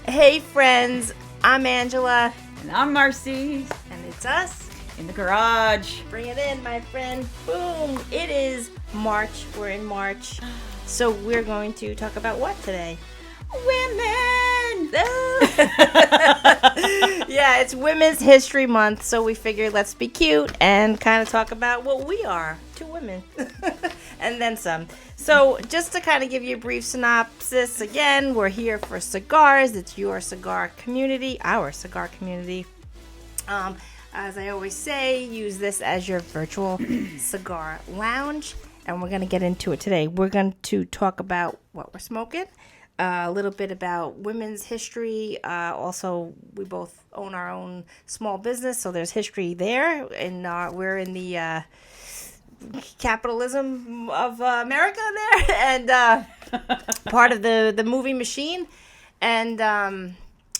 Hey friends, I'm Angela. And I'm Marcy. And it's us. In the garage. Bring it in, my friend. Boom. It is March. We're in March. So we're going to talk about what today? Women! Yeah, it's Women's History Month, so we figured let's be cute and kind of talk about what we are, two women. And then some. So just to kind of give you a brief synopsis, again, we're here for Cigars. It's your cigar community, our cigar community. As I always say, use this as your virtual cigar lounge. And we're going to get into it today. We're going to talk about what we're smoking, a little bit about women's history. Also, we both own our own small business, so there's history there. And we're in the capitalism of America there, and part of the movie machine. And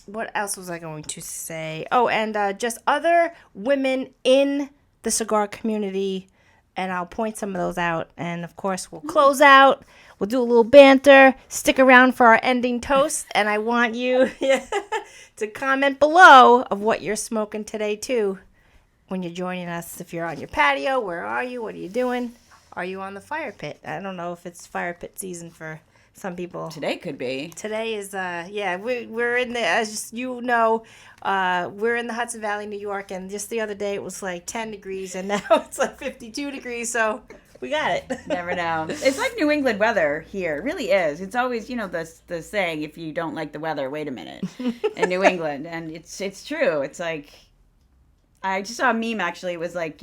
what else was I going to say? Oh, and just other women in the cigar community, and I'll point some of those out. And of course, we'll close out. We'll do a little banter. Stick around for our ending toast, and I want you to comment below of what you're smoking today too. When you're joining us, if you're on your patio, where are you? What are you doing? Are you on the fire pit? I don't know if it's fire pit season for some people. Today could be. Today is, we're in the, as you know, we're in the Hudson Valley, New York, and just the other day it was like 10 degrees, and now it's like 52 degrees, so we got it. Never know. It's like New England weather here. It really is. It's always, the saying, if you don't like the weather, wait a minute, in New England. And it's true. It's like, I just saw a meme, actually. It was like,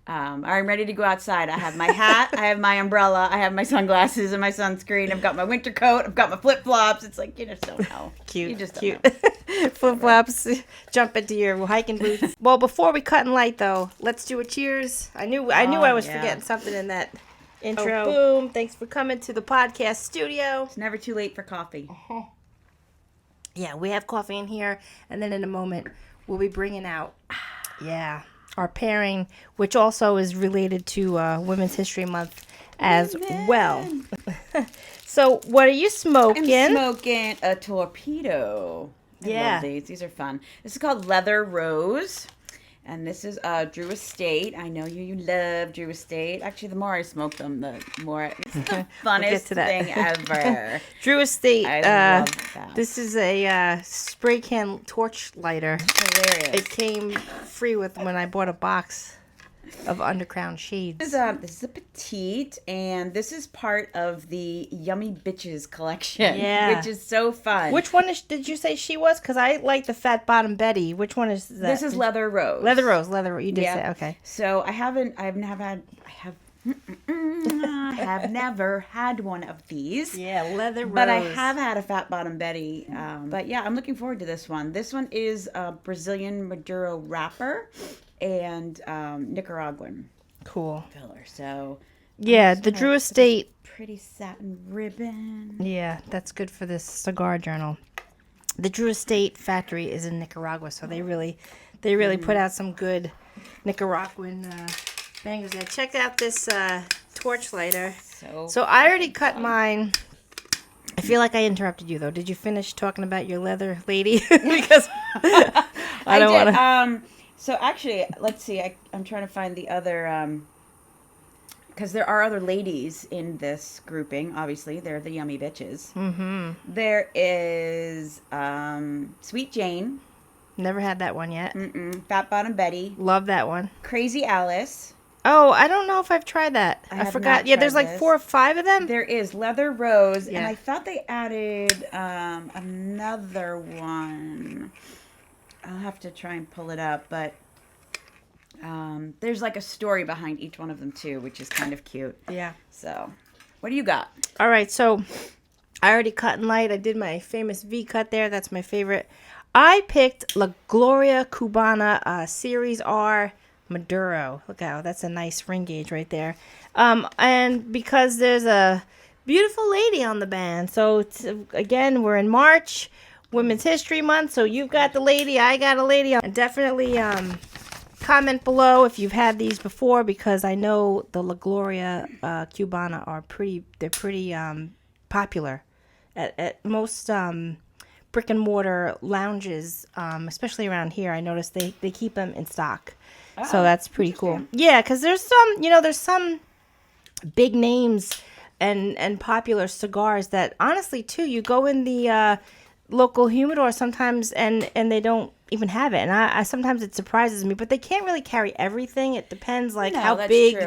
I'm ready to go outside. I have my hat, I have my umbrella, I have my sunglasses and my sunscreen. I've got my winter coat, I've got my flip-flops. It's like, you just don't know. Cute. You just cute. don't know. Flip-flops, jump into your hiking boots. Well, before we cut and light, though, let's do a cheers. I knew I was forgetting something in that intro. Oh, boom. Thanks for coming to the podcast studio. It's never too late for coffee. Uh-huh. Yeah, we have coffee in here, and then in a moment, we'll be bringing out, our pairing, which also is related to Women's History Month as well. So, what are you smoking? I'm smoking a torpedo. I love these. These are fun. This is called Leather Rose. And this is Drew Estate. I know you love Drew Estate. Actually, the more I smoke them, the more it's the funnest thing ever. Drew Estate. I love that. This is a spray can torch lighter. Hilarious. It came free when I bought a box of Underground Shades. This is a petite, and this is part of the Yummy Bitches collection, which is so fun. Which one did you say she was? Because I like the Fat Bottom Betty. Which one is that? This is Leather Rose. Leather Rose. You did say, okay. So I have never had one of these. Yeah, Leather Rose. But I have had a Fat Bottom Betty. But yeah, I'm looking forward to this one. This one is a Brazilian Maduro wrapper and Nicaraguan cool filler. So yeah, the Drew Estate pretty satin ribbon. Yeah, that's good for this cigar journal. The Drew Estate factory is in Nicaragua, so they really put out some good Nicaraguan bangers there. Check out this torch lighter. So I already cut mine. I feel like I interrupted you though. Did you finish talking about your leather lady? Because I don't want to. So actually, let's see. I'm trying to find the other, because there are other ladies in this grouping. Obviously, they're the Yummy Bitches. Mm-hmm. There is Sweet Jane. Never had that one yet. Fat Bottom Betty. Love that one. Crazy Alice. Oh, I don't know if I've tried that. I forgot. Yeah, there's like 4 or 5 of them. There is Leather Rose, and I thought they added another one. I'll have to try and pull it up, but there's like a story behind each one of them too, which is kind of cute. Yeah. So, what do you got? All right, so I already cut and light. I did my famous V cut there. That's my favorite. I picked La Gloria Cubana Series R Maduro. Look how that's a nice ring gauge right there. And because there's a beautiful lady on the band, so again, we're in March. Women's History Month, so you've got the lady, I got a lady. And definitely comment below if you've had these before, because I know the La Gloria Cubana are pretty popular at most brick and mortar lounges, especially around here, I noticed they keep them in stock. So that's pretty cool. Yeah, because there's some big names and popular cigars that honestly too, you go in the local humidor sometimes and they don't even have it, and I sometimes it surprises me, but they can't really carry everything. It depends how big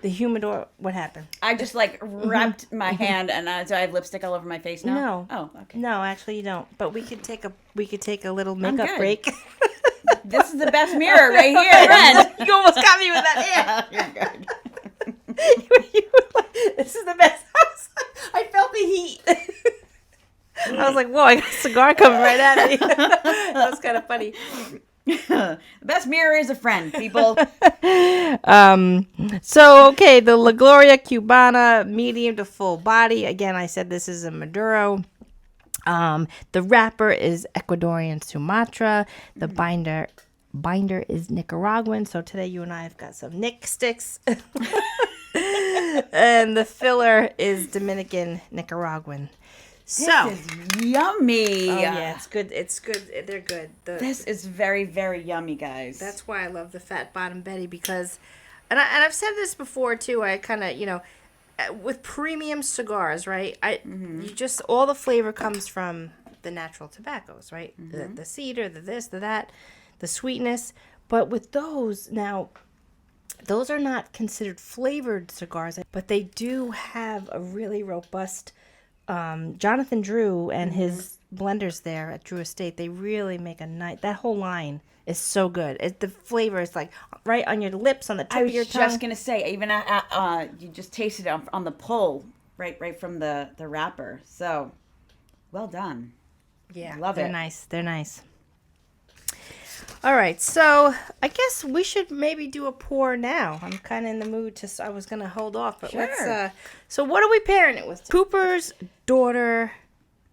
the humidor. What happened? I just like wrapped my hand and so I have lipstick all over my face now. No. Oh, okay. No, actually you don't. But we could take a little makeup break. This is the best mirror right here, friend. You almost got me with that. Yeah, you're good. This is the best. I felt the heat. I was like, whoa, I got a cigar coming right at me. That was kind of funny. The best mirror is a friend, people. So, okay, the La Gloria Cubana, medium to full body. Again, I said this is a Maduro. The wrapper is Ecuadorian Sumatra. The binder is Nicaraguan. So today you and I have got some Nick sticks. And the filler is Dominican Nicaraguan. So this is yummy. Oh yeah, it's good. It's good. They're good. This is very, very yummy, guys. That's why I love the Fat Bottom Betty, because, and I've said this before too. I kind of with premium cigars, right? You just all the flavor comes from the natural tobaccos, right? The cedar, the this, the that, the sweetness. But with those now, those are not considered flavored cigars, but they do have a really robust. Jonathan Drew and his blenders there at Drew Estate, they really make a nice. That whole line is so good. The flavor is like right on your lips, on the tip of your tongue. I was just gonna say, even you just tasted it on the pull, right from the wrapper. So, well done. Yeah, love it. They're nice. They're nice. All right, so I guess we should maybe do a pour now. I'm kind of in the mood to. I was gonna hold off, but sure. let's. So what are we pairing it with? Cooper's Daughter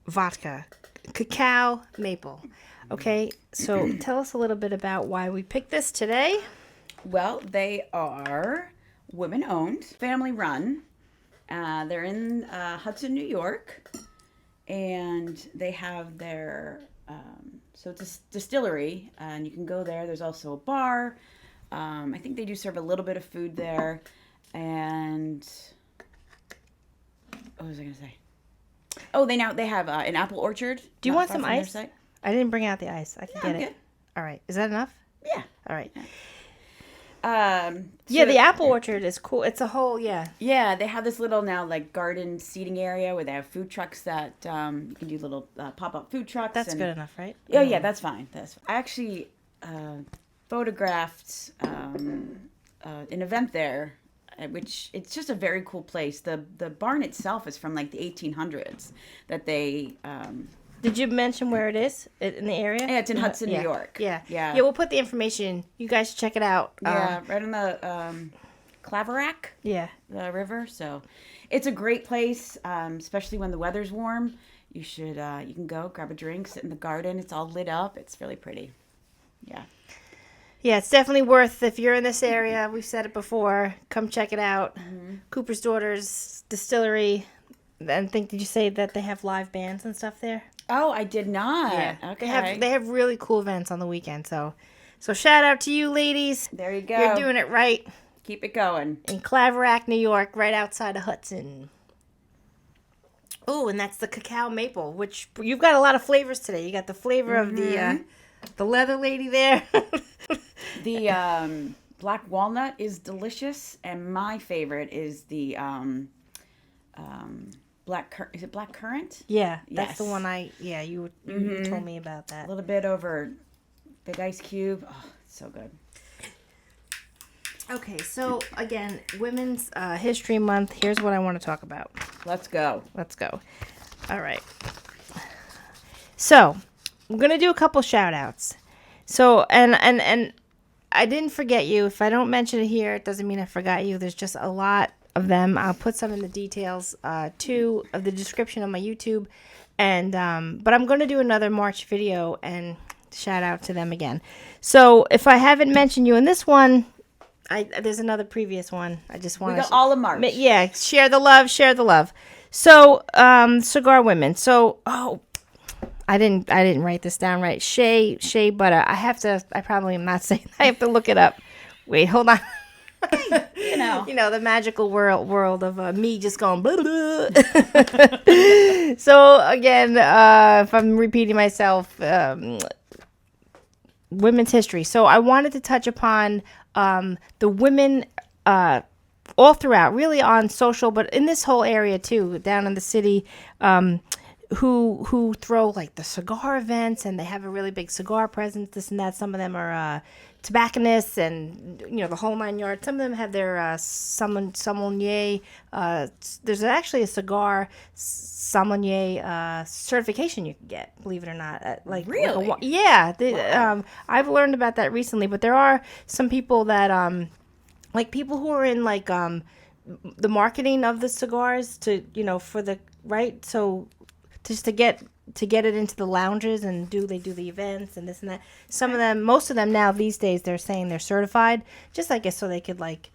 Vodka, Cacao Maple. Okay, so tell us a little bit about why we picked this today. Well, they are women-owned, family-run. They're in Hudson, New York, and they have their. So it's a distillery, and you can go there. There's also a bar. I think they do serve a little bit of food there. And what was I going to say? Oh, they have an apple orchard. Do you want some ice? I didn't bring out the ice. I can get it. Good. All right. Is that enough? Yeah. All right. Yeah. The apple orchard is cool. It's a whole, Yeah, they have this little now garden seating area where they have food trucks that you can do little pop-up food trucks. That's good enough, right? Oh, yeah, that's fine. I actually photographed an event there, which it's just a very cool place. The barn itself is from the 1800s that they... Did you mention where it is in the area? Yeah, it's in Hudson, New York. Yeah. We'll put the information. You guys should check it out. Yeah, right on the Claverack. Yeah, the river. So, it's a great place, especially when the weather's warm. You should you can go grab a drink, sit in the garden. It's all lit up. It's really pretty. Yeah. Yeah, it's definitely worth. If you're in this area, we've said it before. Come check it out. Cooper's Daughters Distillery. And did you say that they have live bands and stuff there? Oh, I did not. Yeah. Okay. They have really cool events on the weekend. So shout out to you ladies. There you go. You're doing it right. Keep it going. In Claverack, New York, right outside of Hudson. Oh, and that's the cacao maple, which you've got a lot of flavors today. You got the flavor of the leather lady there. The black walnut is delicious, and my favorite is the is it black currant? Yeah, that's yes. the one you told me about that. A little bit over big ice cube. Oh, it's so good. Okay, so again, Women's History Month. Here's what I want to talk about. Let's go. All right. So, we're going to do a couple shout outs. So, and I didn't forget you. If I don't mention it here, it doesn't mean I forgot you. There's just a lot of them. I'll put some in the details too of the description of my YouTube, and but I'm going to do another March video and shout out to them again. So if I haven't mentioned you in this one, there's another previous one. I just want to all of March. Yeah, share the love. So Cigar Women. So I didn't write this down right. Shea butter. I probably am not saying. I have to look it up. Wait, hold on. The magical world of me just going blah, blah. So again, if I'm repeating myself, women's history. So I wanted to touch upon the women all throughout, really on social, but in this whole area too, down in the city, who throw like the cigar events, and they have a really big cigar presence, this and that. Some of them are tobacconists and the whole 9 yards. Some of them have their sommelier. There's actually a cigar sommelier certification you can get, believe it or not. Really? Yeah. I've learned about that recently, but there are some people that like people who are in like the marketing of the cigars to for the right, so just to get it into the lounges and they do the events and this and that. Some of them, most of them now these days, they're saying they're certified, just I guess so they could like,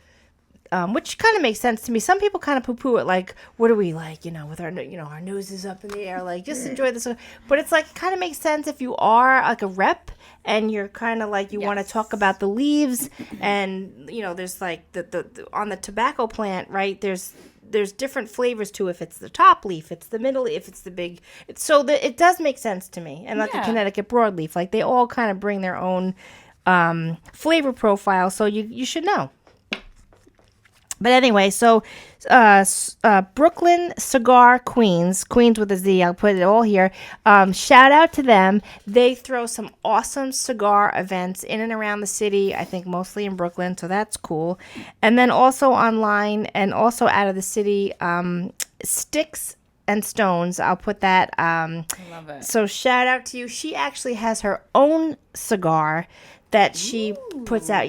which kind of makes sense to me. Some people kind of poo-poo it, like, what are we like, with our our noses up in the air, like just enjoy this. But it's like, it kind of makes sense if you are like a rep and you're kind of like you want to talk about the leaves, and there's like the on the tobacco plant, right? There's different flavors to if it's the top leaf, it's the middle, if it's the big. It does make sense to me. And like the Connecticut broadleaf, like they all kind of bring their own flavor profile. So you should know. But anyway, so Brooklyn Cigar Queens with a Z, I'll put it all here. Shout out to them. They throw some awesome cigar events in and around the city, I think mostly in Brooklyn, so that's cool. And then also online and also out of the city, Stixxx and Stones, I'll put that. I love it. So shout out to you. She actually has her own cigar that she puts out,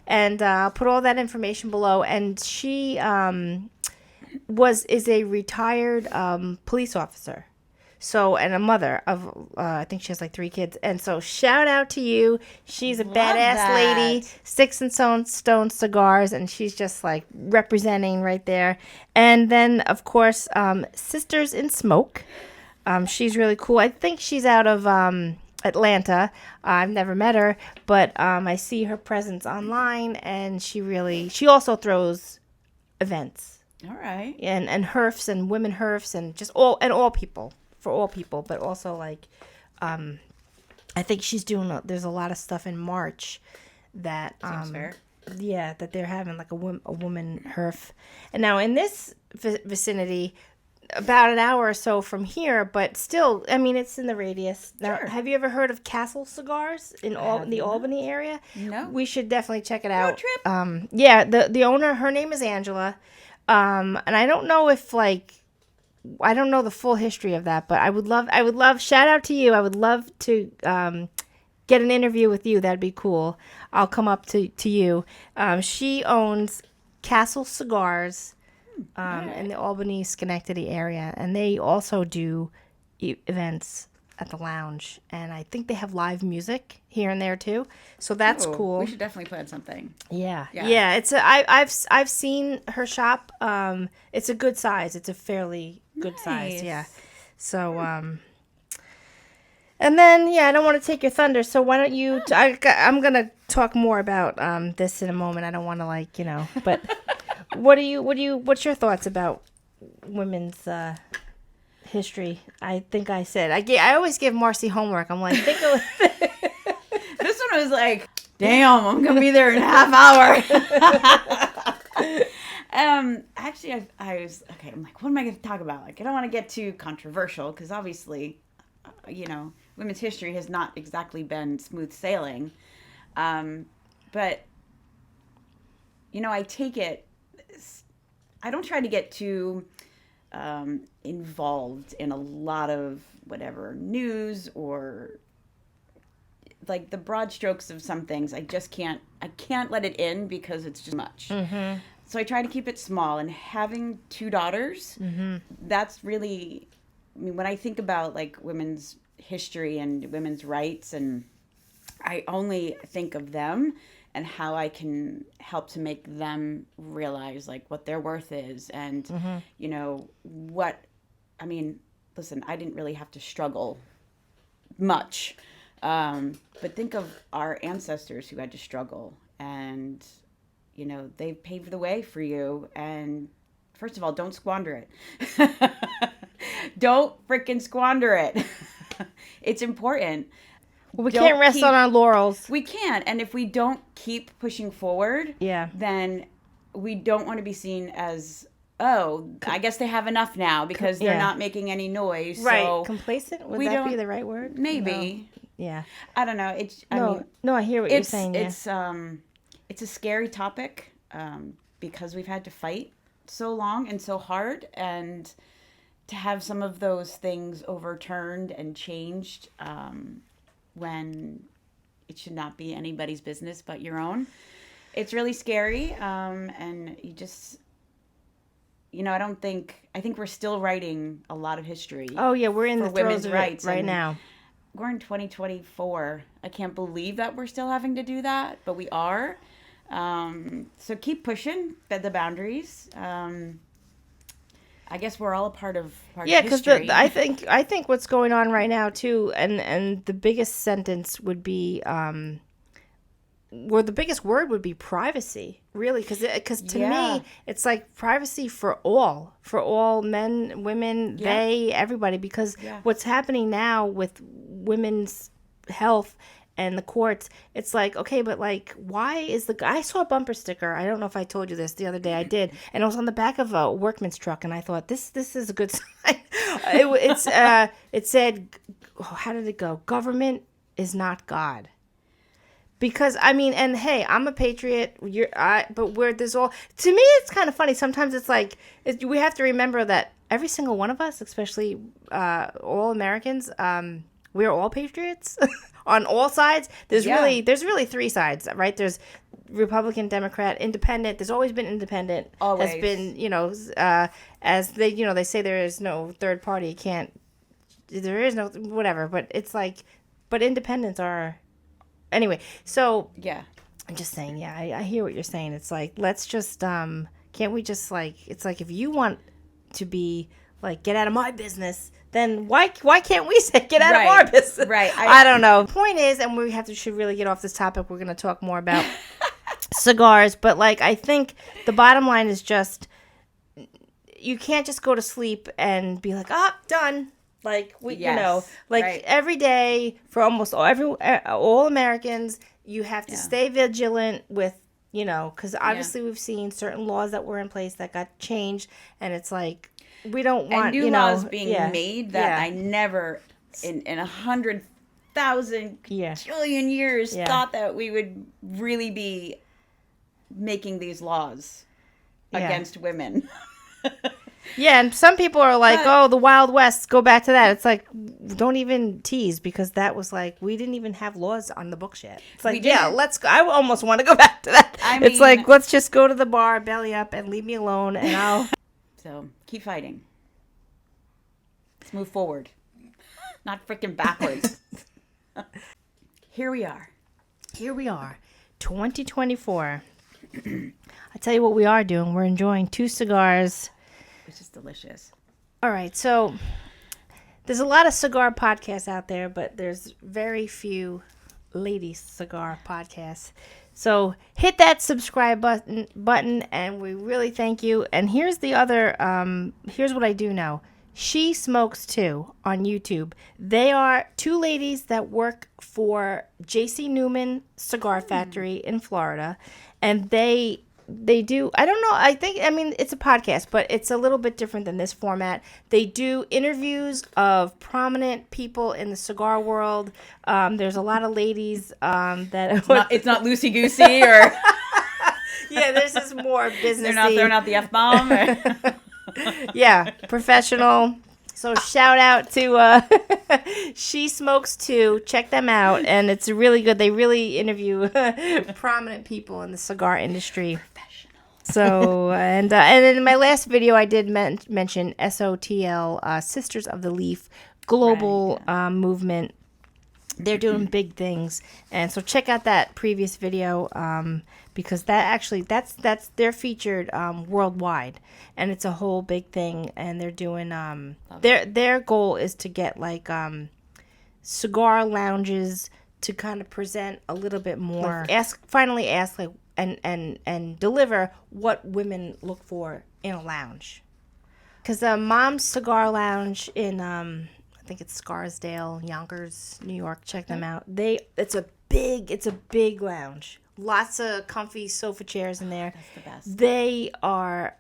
and I'll put all that information below. And she is a retired police officer, and a mother of I think she has like 3 kids. And so shout out to you. She's a badass lady. Stixxx and Stone Cigars, and she's just like representing right there. And then of course Sisters in Smoke. She's really cool. I think she's out of Atlanta. I've never met her, but I see her presence online, and she also throws events. All right. And herfs and women herfs and just all people, but also like I think she's doing there's a lot of stuff in March that Seems fair. Yeah, that they're having like a woman herf. And now in this vicinity, about an hour or so from here, but still, I mean, it's in the radius. Now, Sure. Have you ever heard of Castle Cigars in the Albany area? No. We should definitely check it out. Road trip. Yeah, the owner, her name is Angela, and I don't know if I don't know the full history of that, but I would love. Shout out to you. I would love to get an interview with you. That'd be cool. I'll come up to you. She owns Castle Cigars. In the Albany, Schenectady area, and they also do events at the lounge, and I think they have live music here and there too. So that's cool. We should definitely plan something. Yeah. It's I've seen her shop. It's a good size. It's a fairly good size. Yeah. So and then I don't want to take your thunder. So why don't you? I'm gonna talk more about this in a moment. I don't want to but. What's your thoughts about women's history? I think I said I always give Marcy homework. I'm like, think of This one was like, damn, I'm gonna be there in a half hour. Actually, I was okay. I'm like, what am I gonna talk about? Like, I don't want to get too controversial because obviously, women's history has not exactly been smooth sailing. But I take it. I don't try to get too involved in a lot of whatever news or like the broad strokes of some things. I can't let it in because it's just much. Mm-hmm. So I try to keep it small, and having 2 daughters, that's really, when I think about like women's history and women's rights, and I only think of them and how I can help to make them realize like what their worth is, and listen, I didn't really have to struggle much. But think of our ancestors who had to struggle, and they paved the way for you. And first of all, don't squander it. Don't freaking squander it. It's important. We can't rest on our laurels. We can't. And if we don't keep pushing forward, then we don't want to be seen as, oh, I guess they have enough now because they're not making any noise. Right. So complacent? Would that be the right word? Maybe. No. Yeah. I don't know. I hear what you're saying. It's a scary topic because we've had to fight so long and so hard, and to have some of those things overturned and changed when it should not be anybody's business but your own. It's really scary, and you just, I think we're still writing a lot of history. Oh yeah, we're in the throes of rights right now. We're in 2024. I can't believe that we're still having to do that, but we are. So keep pushing the boundaries. I guess we're all a part of history. Yeah, because I think what's going on right now too, and the biggest sentence would be, the biggest word would be privacy. Really, because to me, it's like privacy for all men, women, they, everybody. Because what's happening now with women's health and the courts, it's like, okay, but like, why is I saw a bumper sticker. I don't know if I told you this the other day. I did, and it was on the back of a workman's truck, and I thought this is a good sign. It said, how did it go? Government is not God. Because and hey, I'm a patriot. But there's all, to me, it's kind of funny. Sometimes it's like we have to remember that every single one of us, especially all Americans, we're all patriots on all sides. There's really three sides, right? There's Republican, Democrat, Independent. There's always been independent. Always has been as they say there is no third party. There is no whatever. But it's like, but independents are. Anyway, so I'm just saying, I hear what you're saying. It's like, let's just can't we just it's like, if you want to be like, get out of my business, then why can't we say get out of our business? Right. I don't know. Point is, and should really get off this topic. We're going to talk more about cigars, but like, I think the bottom line is just, you can't just go to sleep and be like, done. Like every day for almost all Americans, you have to stay vigilant with, because obviously we've seen certain laws that were in place that got changed, and it's like, we don't want new laws being made that I never in 100,000 trillion years thought that we would really be making these laws against women. Yeah, and some people are like, the Wild West, go back to that. It's like, don't even tease, because that was like, we didn't even have laws on the books yet. It's like, let's go. I almost want to go back to that. It's like, let's just go to the bar, belly up, and leave me alone, and I'll... So, keep fighting. Let's move forward. Not freaking backwards. Here we are. 2024. I tell you what we are doing. We're enjoying 2 cigars... Which is delicious. All right, so there's a lot of cigar podcasts out there, but there's very few ladies cigar podcasts. So hit that subscribe button, and we really thank you. And here's the other, here's what I do know. She Smokes Too on YouTube. They are 2 ladies that work for J.C. Newman Cigar Factory in Florida, and they do, I don't know, it's a podcast, but it's a little bit different than this format. They do interviews of prominent people in the cigar world. There's a lot of ladies that... It's not loosey-goosey or... Yeah, this is more businessy. They're not throwing out the F-bomb. Yeah, professional. So shout out to She Smokes Too. Check them out, and it's really good. They really interview prominent people in the cigar industry. Professional. So and in my last video, I did mention SOTL, Sisters of the Leaf global movement. They're doing big things, and so check out that previous video because that's they're featured worldwide, and it's a whole big thing. And they're doing their goal is to get like cigar lounges to kind of present a little bit more. Finally ask like and deliver what women look for in a lounge. Because Mom's Cigar Lounge in I think it's Scarsdale, Yonkers, New York. Check them out. It's a big lounge. Lots of comfy sofa chairs in there. That's the best. They are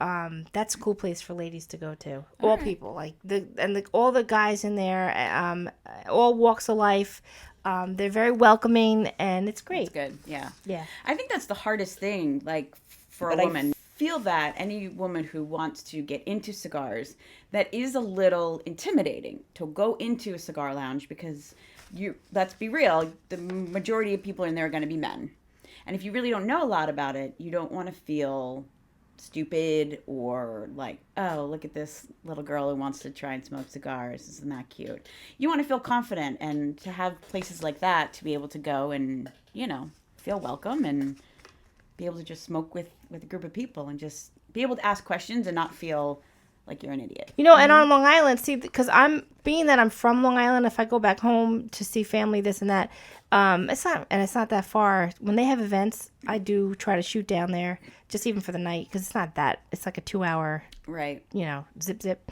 that's a cool place for ladies to go to. All people like all the guys in there, all walks of life. They're very welcoming and it's great. It's good. Yeah. Yeah. I think that's the hardest thing, like for a woman. Feel that any woman who wants to get into cigars, that is a little intimidating to go into a cigar lounge because let's be real, the majority of people in there are going to be men. And if you really don't know a lot about it, you don't want to feel stupid or like, oh, look at this little girl who wants to try and smoke cigars. Isn't that cute? You want to feel confident, and to have places like that to be able to go and, feel welcome and be able to just smoke with a group of people and just be able to ask questions and not feel like you're an idiot. And on Long Island, see, because I'm from Long Island, if I go back home to see family, this and that, it's not that far. When they have events, I do try to shoot down there, just even for the night, because it's like a 2-hour, right? Zip.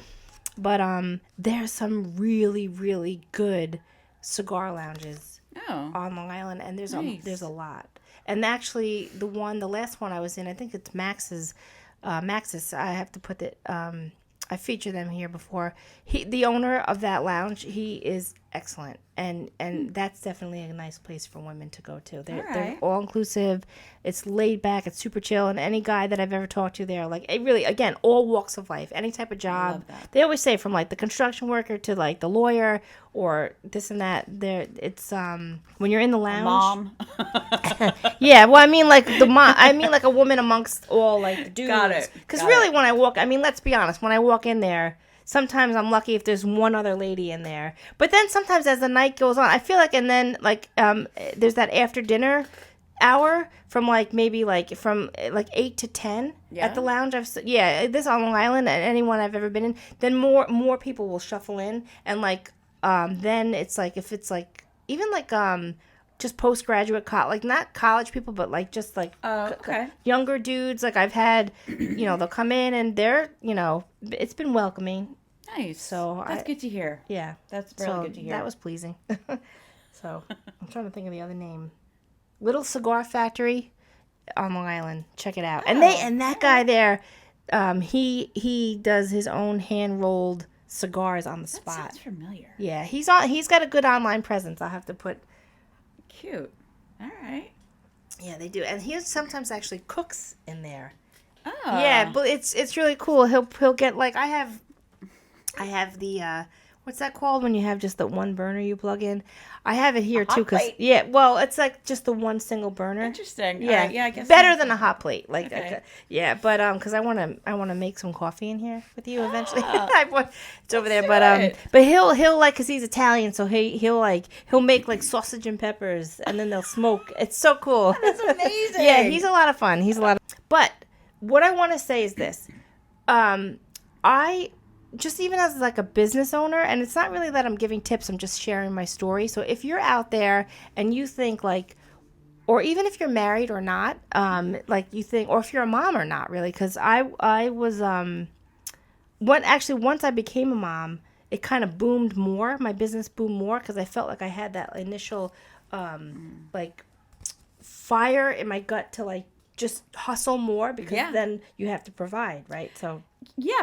But there's some really, really good cigar lounges on Long Island, and there's a lot. And actually, the last one I was in, I think it's Max's. Max's. I have to put it. I featured them here before. The owner of that lounge, he is excellent, and that's definitely a nice place for women to go to. They're all inclusive. It's laid back. It's super chill. And any guy that I've ever talked to there, like, it really, again, all walks of life, any type of job. I love that. They always say from like the construction worker to like the lawyer or this and that. It's when you're in the lounge. Mom. Yeah, well, I mean like the mom. I mean like a woman amongst all like the dudes. Got it. Because really, when I walk, I mean, let's be honest. When I walk in there, sometimes I'm lucky if there's one other lady in there. But then sometimes as the night goes on, I feel like, and then like there's that after dinner hour from like maybe like from like 8 to 10 at the lounge. This on Long Island, and anyone I've ever been in, then more people will shuffle in, and like then it's like if it's like even like just postgraduate like not college people, but like just like younger dudes. Like I've had, they'll come in and they're, it's been welcoming. Nice. So that's good to hear. Yeah, that's really good to hear. That was pleasing. So I'm trying to think of the other name. Little Cigar Factory on Long Island. Check it out. And that guy there, he does his own hand rolled cigars on the spot. That sounds familiar. Yeah, he's got a good online presence. I'll have to put. Cute. All right. Yeah, they do, and he sometimes actually cooks in there. Oh. Yeah, but it's really cool. He'll get like I have the what's that called when you have just the one burner you plug in? I have it here too, because it's like just the one single burner. Interesting. Yeah, I guess better than a hot plate. Like, okay. But because I want to make some coffee in here with you eventually. It's over there, but he'll like, because he's Italian, so he'll make like sausage and peppers, and then they'll smoke. It's so cool. That's amazing. Yeah, he's a lot of fun. But what I want to say is this, I. Just even as like a business owner, and it's not really that I'm giving tips, I'm just sharing my story. So if you're out there and you think like, or even if you're married or not, like you think, or if you're a mom or not really, because I was, once I became a mom, it kind of boomed more, my business boomed more, because I felt like I had that initial, like fire in my gut to like just hustle more, because then you have to provide, right? So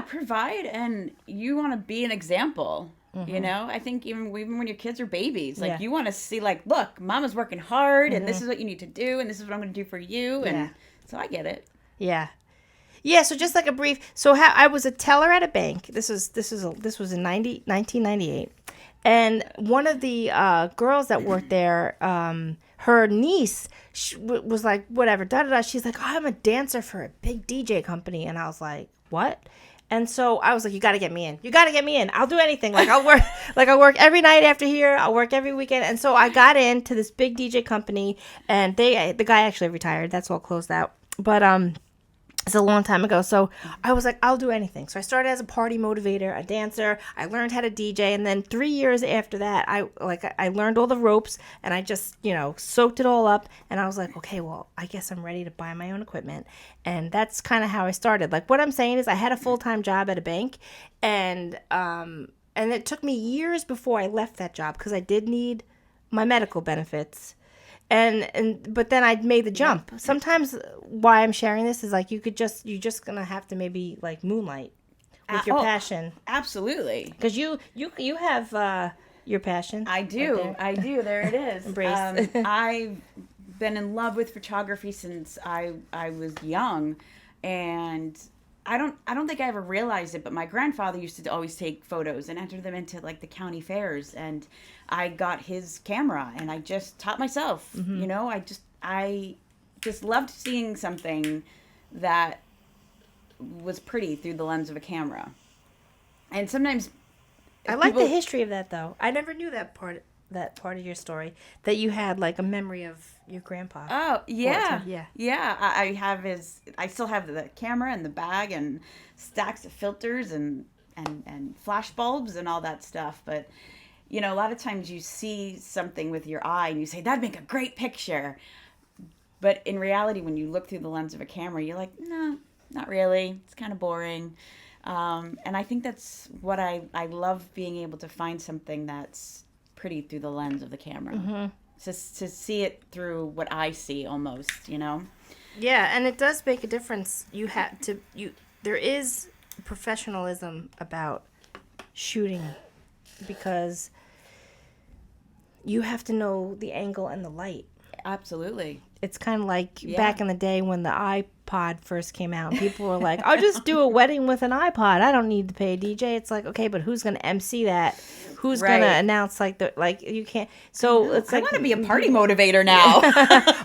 provide, and you want to be an example. I think even when your kids are babies, like you want to see like, look, mama's working hard, and this is what you need to do, and this is what I'm going to do for you, and so I get it. So just like a brief, so how I was a teller at a bank. This was in 1998, and one of the girls that worked there, her niece was like, whatever, da-da-da. She's like, oh, I'm a dancer for a big DJ company. And I was like, what? And so I was like, you got to get me in. You got to get me in. I'll do anything. Like I'll work every night after here. I'll work every weekend. And so I got into this big DJ company, and the guy actually retired. That's all closed out. But It's a long time ago. So I was like, I'll do anything. So I started as a party motivator, a dancer. I learned how to DJ. And then 3 years after that, I learned all the ropes and I just, soaked it all up. And I was like, okay, well, I guess I'm ready to buy my own equipment. And that's kind of how I started. Like what I'm saying is I had a full-time job at a bank and it took me years before I left that job because I did need my medical benefits. But then I made the jump. Sometimes why I'm sharing this is like you're just gonna have to maybe like moonlight with your passion. Absolutely. Because you have your passion. I do. Right I do. There it is. Embrace. I've been in love with photography since I was young, and I don't think I ever realized it, but my grandfather used to always take photos and enter them into like the county fairs, and I got his camera and I just taught myself. Mm-hmm. I just loved seeing something that was pretty through the lens of a camera. And sometimes I like the history of that though. I never knew that part of your story, that you had like a memory of your grandpa. Oh, yeah. Yeah. I still have the camera and the bag and stacks of filters and flash bulbs and all that stuff. But, a lot of times you see something with your eye and you say, that'd make a great picture. But in reality, when you look through the lens of a camera, you're like, no, not really. It's kind of boring. And I think that's what I love, being able to find something that's pretty through the lens of the camera. Mm-hmm. To see it through what I see almost, Yeah, and it does make a difference. There is professionalism about shooting because you have to know the angle and the light. Absolutely. It's kind of like back in the day when the iPod first came out. People were like, I'll just do a wedding with an iPod. I don't need to pay a DJ. It's like, okay, but who's going to MC that? Who's going to announce you can't. So it's like, I want to be a party motivator now.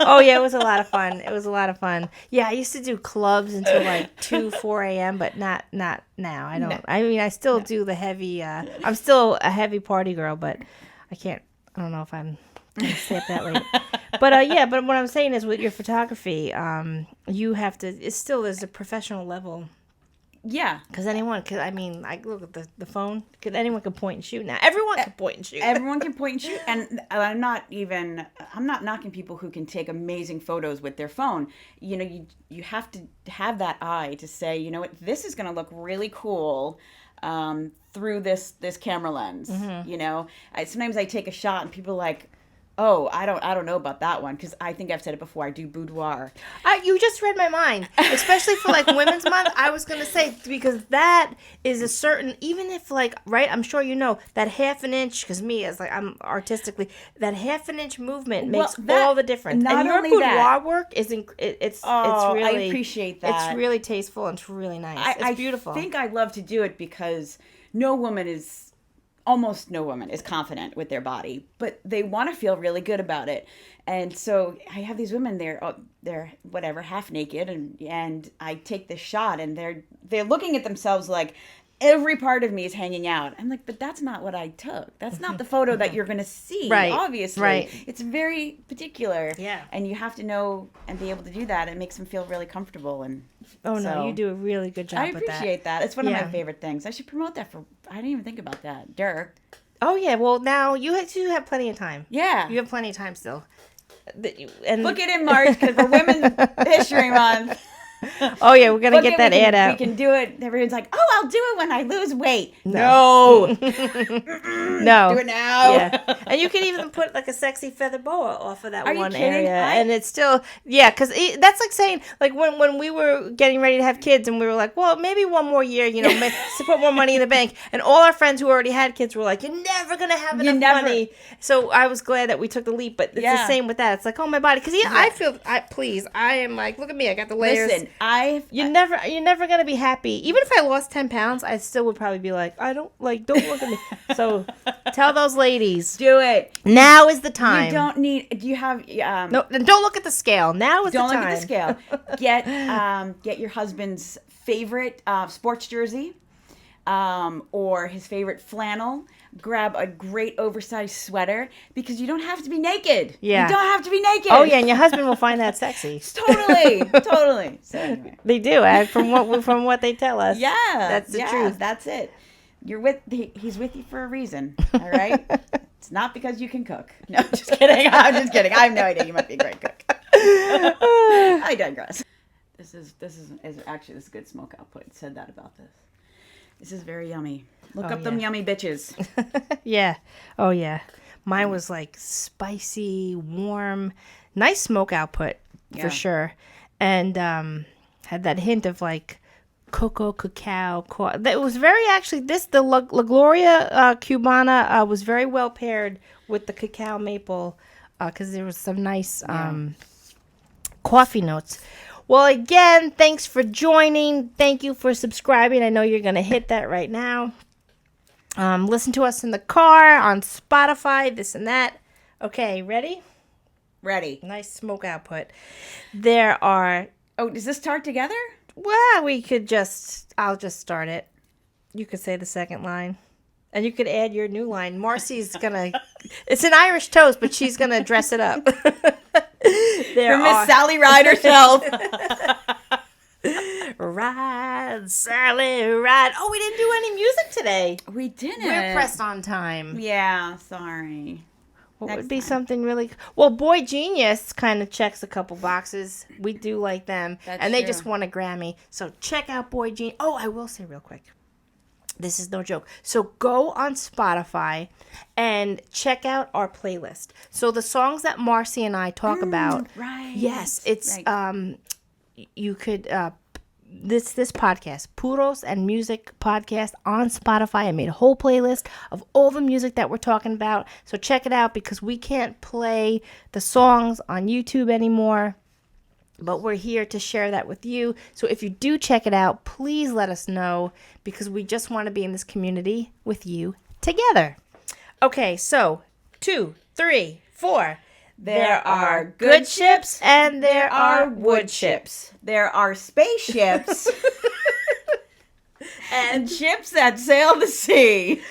Oh yeah, it was a lot of fun. Yeah, I used to do clubs until like 2, 4 a.m., but not now. I don't. No. I mean, I still do the heavy. I'm still a heavy party girl, but I don't know if I'm gonna stay up that late. But but what I'm saying is with your photography, you have to. There's a professional level. Yeah, because anyone could. I mean, I look at the phone. Anyone can point and shoot now. Everyone can point and shoot. Everyone can point and shoot, and I'm not knocking people who can take amazing photos with their phone. You have to have that eye to say, you know what, this is going to look really cool through this camera lens. Mm-hmm. Sometimes I take a shot and people are like, oh, I don't know about that one, because I think I've said it before. I do boudoir. You just read my mind, especially for like Women's Month. I was gonna say, because that is a certain, even if like, right? I'm sure that half an inch, because me as like I'm artistically, that half an inch movement makes all the difference. And your boudoir work is it's really, I appreciate that. It's really tasteful and it's really nice. It's beautiful. I think I love to do it because almost no woman is confident with their body, but they want to feel really good about it. And so I have these women, they're whatever, half naked, and I take this shot and they're looking at themselves like every part of me is hanging out. I'm like, but that's not what I took. That's not the photo that you're going to see, right, obviously. Right. It's very particular. Yeah. And you have to know and be able to do that. It makes them feel really comfortable. And no, you do a really good job with that. I appreciate that. It's one of my favorite things. I should promote that I didn't even think about that. Dirk. Oh, yeah. Well, now you have plenty of time. Yeah. You have plenty of time still. And book it in March because for Women's History Month. Oh yeah, we're gonna get that ad out. We can do it. Everyone's like, "Oh, I'll do it when I lose weight." No, no, do it now. Yeah, and you can even put like a sexy feather boa off of that one area, and it's still because that's like saying like when we were getting ready to have kids, and we were like, well, maybe one more year, to put more money in the bank, and all our friends who already had kids were like, you're never gonna have enough money. So I was glad that we took the leap, but it's the same with that. It's like, oh, my body, because I am like, look at me, I got the layers. Listen, you're never gonna be happy. Even if I lost 10 pounds, I still would probably be like, don't look at me. So tell those ladies, do it. Now is the time. You don't need. Do you have? No, don't look at the scale. Now is the time. Don't look at the scale. Get your husband's favorite sports jersey. or his favorite flannel. Grab a great oversized sweater because you don't have to be naked. Yeah. You don't have to be naked. Oh yeah, and your husband will find that sexy. Totally. So anyway. They do, from what they tell us. Yeah, that's the truth. That's it. He's with you for a reason. All right. It's not because you can cook. No, just kidding. I'm just kidding. I have no idea. You might be a great cook. I digress. This is actually a good smoke output. It said that about this. This is very yummy. Look up them yummy bitches. Yeah. Oh yeah. Mine was like spicy, warm, nice smoke output for sure, and had that hint of like cocoa, cacao. It was very actually the La Gloria Cubana was very well paired with the cacao maple because there was some nice coffee notes. Well, again, thanks for joining. Thank you for subscribing. I know you're going to hit that right now. Listen to us in the car, on Spotify, this and that. Okay, ready? Ready. Nice smoke output. There are... Oh, does this start together? Well, I'll just start it. You could say the second line. And you could add your new line. Marcy's going to... It's an Irish toast, but she's going to dress it up. For Miss Sally Ride herself. Ride, Sally, ride. Oh, we didn't do any music today. We didn't. We're pressed on time. Yeah, sorry. What would be something really... Well, Boy Genius kind of checks a couple boxes. We do like them. And they just won a Grammy. So check out Boy Genius. Oh, I will say real quick. This is no joke. So go on Spotify and check out our playlist. So the songs that Marcy and I talk about. Right. Yes, it's you could this podcast, Puros and Music podcast on Spotify. I made a whole playlist of all the music that we're talking about. So check it out because we can't play the songs on YouTube anymore. But we're here to share that with you. So if you do check it out, please let us know because we just want to be in this community with you together. Okay, so 2, 3, 4. There are good ships and there are wood ships. There are spaceships and ships that sail the sea.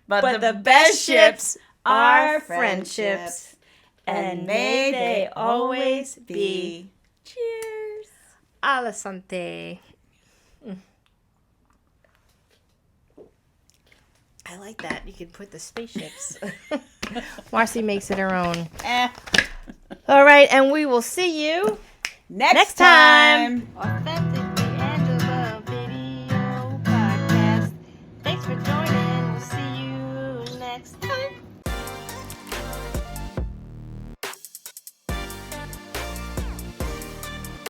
But the best ships are friendships. And may they always be. Cheers. Alasante. I like that. You could put the spaceships. Marcy makes it her own. All right, and we will see you next time.